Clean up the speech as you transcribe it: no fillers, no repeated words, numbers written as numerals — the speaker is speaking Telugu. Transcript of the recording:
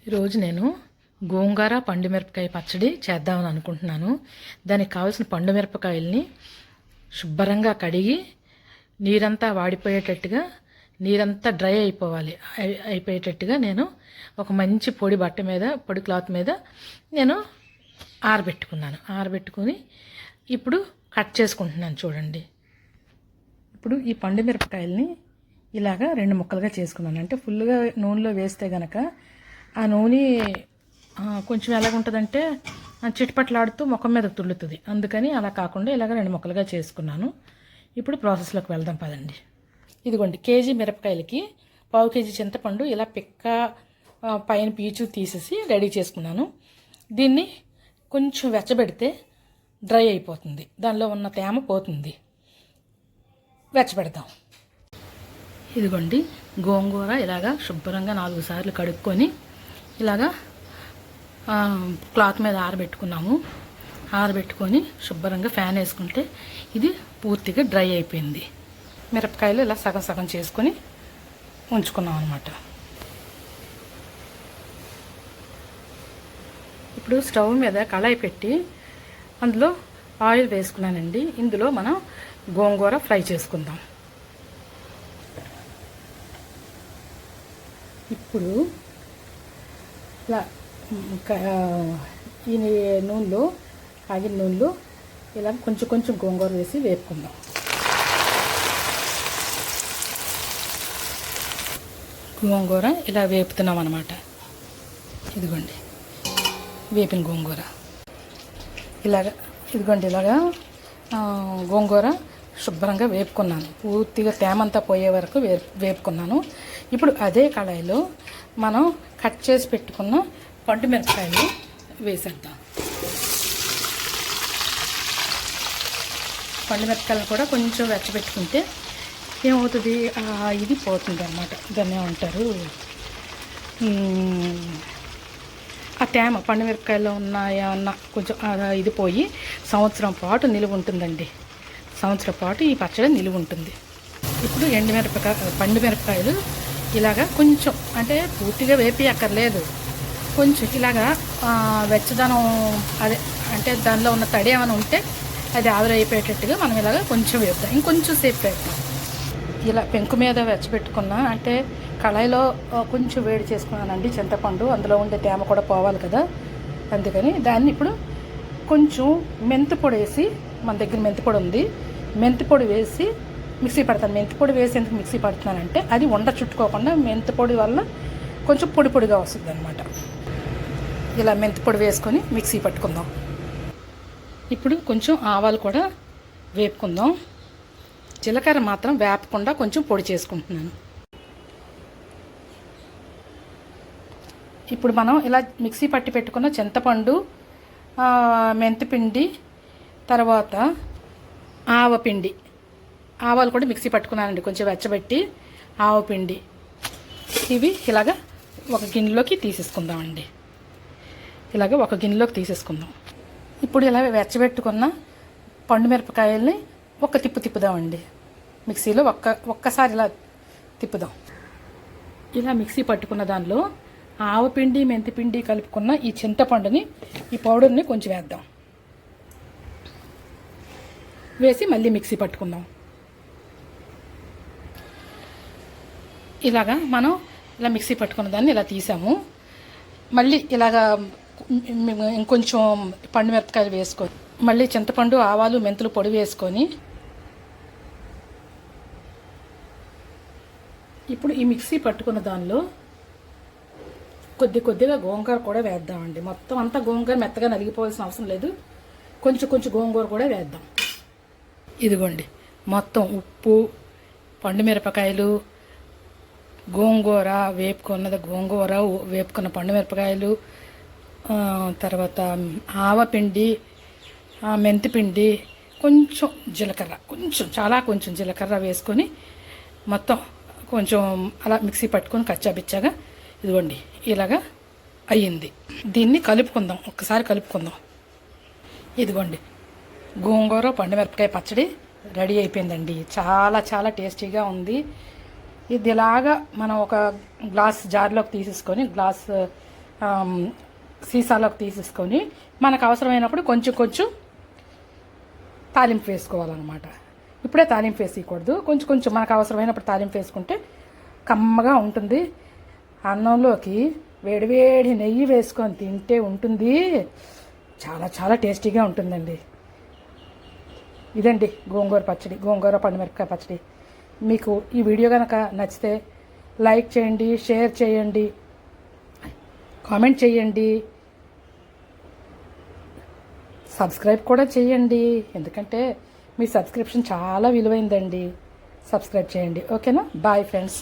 ఈరోజు నేను గోంగూర పండుమిరపకాయ పచ్చడి చేద్దామని అనుకుంటున్నాను. దానికి కావాల్సిన పండుమిరపకాయల్ని శుభ్రంగా కడిగి నీరంతా వాడిపోయేటట్టుగా, నీరంతా డ్రై అయిపోయేటట్టుగా నేను ఒక మంచి పొడి బట్ట మీద, పొడి క్లాత్ మీద నేను ఆరబెట్టుకుని ఇప్పుడు కట్ చేసుకుంటున్నాను. చూడండి, ఇప్పుడు ఈ పండుమిరపకాయల్ని ఇలాగా 2 ముక్కలుగా చేసుకున్నాను. అంటే ఫుల్గా నూనెలో వేస్తే గనక ఆ నూనె కొంచెం ఎలాగుంటుందంటే చిటపట్లాడుతూ ముఖం మీద తుల్లుతుంది. అందుకని అలా కాకుండా ఇలాగ 2 ముక్కలుగా చేసుకున్నాను. ఇప్పుడు ప్రాసెస్లోకి వెళ్దాం పదండి. ఇదిగోండి, కేజీ మిరపకాయలకి 1/2 కేజీ చింతపండు ఇలా పిక్క పైన పీచు తీసేసి రెడీ చేసుకున్నాను. దీన్ని కొంచెం వెచ్చబెడితే డ్రై అయిపోతుంది, దానిలో ఉన్న తేమ పోతుంది. వెచ్చబెడతాం. ఇదిగోండి, గోంగూర ఇలాగా శుభ్రంగా 4 సార్లు కడుక్కొని ఇలాగా క్లాత్ మీద ఆరబెట్టుకొని శుభ్రంగా ఫ్యాన్ వేసుకుంటే ఇది పూర్తిగా డ్రై అయిపోయింది. మిరపకాయలు ఇలా సగం సగం చేసుకొని ఉంచుకున్నాం అన్నమాట. ఇప్పుడు స్టవ్ మీద కళాయి పెట్టి అందులో ఆయిల్ వేసుకున్నానండి. ఇందులో మనం గోంగూర ఫ్రై చేసుకుందాం. ఇప్పుడు ఇలా ఈ నూనెలో, కాగిన నూనెలో ఇలా కొంచెం కొంచెం గోంగూర వేసి వేపుకుందాం. గోంగూర ఇలా వేపుతున్నాం అన్నమాట. ఇదిగోండి, వేపిన గోంగూర ఇలాగా గోంగూర శుభ్రంగా వేపుకున్నాను. పూర్తిగా తేమంతా పోయే వరకు వేపుకున్నాను. ఇప్పుడు అదే కళాయిలో మనం కట్ చేసి పెట్టుకున్న పండుమిరపకాయలు వేసేద్దాం. పండుమిరపకాయలు కూడా కొంచెం వెచ్చబెట్టుకుంటే ఏమవుతుంది, ఇది పోతుంది అన్నమాట. దాన్ని ఏమంటారు, ఆ తేమ పండుమిరపకాయల్లో ఉన్న కొంచెం ఇది పోయి సంవత్సరం పాటు నిలువ ఉంటుందండి. సంవత్సరం పాటు ఈ పచ్చడి నిలువ ఉంటుంది. ఇప్పుడు పండుమిరపకాయలు ఇలాగా కొంచెం, అంటే పూర్తిగా వేపి అక్కర్లేదు, కొంచెం ఇలాగా వెచ్చదనం, అదే అంటే దానిలో ఉన్న తడి ఏమైనా ఉంటే అది ఆవిరైపోయేటట్టుగా మనం ఇలాగా కొంచెం వేపుతాం. ఇంకొంచెం సేపు వేపుతాం. ఇలా పెంకు మీద వెచ్చబెట్టుకున్నా, అంటే కళాయిలో కొంచెం వేడి చేసుకున్నానండి చింతపండు, అందులో ఉండే తేమ కూడా పోవాలి కదా. అందుకని దాన్ని ఇప్పుడు కొంచెం మెంతిపొడి వేసి, మన దగ్గర మెంతిపొడి ఉంది, మెంతిపొడి వేసి మిక్సీ పడతాను. మెంతిపొడి వేసి ఎందుకు మిక్సీ పడుతున్నానంటే అది ఉండ చుట్టుకోకుండా మెంతిపొడి వల్ల కొంచెం పొడి పొడిగా వస్తుంది అనమాట. ఇలా మెంతిపొడి వేసుకొని మిక్సీ పట్టుకుందాం. ఇప్పుడు కొంచెం ఆవాలు కూడా వేపుకుందాం. జీలకర్ర మాత్రం వేపకుండా కొంచెం పొడి చేసుకుంటున్నాను. ఇప్పుడు మనం ఇలా మిక్సీ పట్టి పెట్టుకున్న చింతపండు, మెంతిపిండి, తర్వాత ఆవపిండి, ఆవాలు కూడా మిక్సీ పట్టుకున్నానండి కొంచెం వెచ్చబెట్టి, ఆవపిండి, ఇవి ఇలాగా ఒక గిన్నెలోకి తీసేసుకుందామండి. ఇలాగ ఒక గిన్నెలోకి తీసేసుకుందాం. ఇప్పుడు ఇలా వెచ్చబెట్టుకున్న పండుమిరపకాయల్ని ఒక తిప్పుదామండి. మిక్సీలో ఒక్కసారి ఇలా తిప్పుదాం. ఇలా మిక్సీ పట్టుకున్న దానిలో ఆవపిండి, మెంతిపిండి కలుపుకున్న ఈ చింతపండుని, ఈ పౌడర్ని కొంచెం వేద్దాం. వేసి మళ్ళీ మిక్సీ పట్టుకుందాం. ఇలాగా మనం ఇలా మిక్సీ పట్టుకున్న దాన్ని ఇలా తీసాము. మళ్ళీ ఇలాగా ఇంకొంచెం పండుమిరపకాయలు వేసుకొని, మళ్ళీ చింతపండు, ఆవాలు, మెంతులు పొడి వేసుకొని, ఇప్పుడు ఈ మిక్సీ పట్టుకున్న దానిలో కొద్దిగా గోంగూర కూడా వేద్దామండి. మొత్తం అంతా గోంగూర మెత్తగా నలిగిపోవాల్సిన అవసరం లేదు, కొంచెం గోంగూర కూడా వేద్దాం. ఇదిగోండి, మొత్తం ఉప్పు, పండుమిరపకాయలు, గోంగూర వేపుకున్న పండుమిరపకాయలు, తర్వాత ఆవపిండి, మెంతిపిండి, కొంచెం జీలకర్ర, కొంచెం జీలకర్ర వేసుకొని మొత్తం కొంచెం అలా మిక్సీ పట్టుకొని కచ్చాబిచ్చాగా ఇదిగోండి ఇలాగా అయ్యింది. దీన్ని కలుపుకుందాం, ఒక్కసారి కలుపుకుందాం. ఇదిగోండి, గోంగూర పండుమిరపకాయ పచ్చడి రెడీ అయిపోయిందండి. చాలా టేస్టీగా ఉంది. ఇది ఇలాగా మనం ఒక గ్లాస్ జార్లోకి తీసేసుకొని, గ్లాస్ సీసాలోకి తీసేసుకొని మనకు అవసరమైనప్పుడు కొంచెం కొంచెం తాలింపు వేసుకోవాలన్నమాట. ఇప్పుడే తాలింపు వేసేయకూడదు, కొంచెం కొంచెం మనకు అవసరమైనప్పుడు తాలింపు వేసుకుంటే కమ్మగా ఉంటుంది. అన్నంలోకి వేడివేడి నెయ్యి వేసుకొని తింటే ఉంటుంది, చాలా చాలా టేస్టీగా ఉంటుందండి. ఇదండి గోంగూర పచ్చడి, గోంగూర పండుమిరపకాయ పచ్చడి. మీకు ఈ వీడియో కనుక నచ్చితే లైక్ చేయండి, షేర్ చేయండి, కామెంట్ చేయండి, సబ్స్క్రైబ్ కూడా చేయండి. ఎందుకంటే మీ సబ్స్క్రిప్షన్ చాలా విలువైందండి. సబ్స్క్రైబ్ చేయండి. ఓకేనా? Bye friends.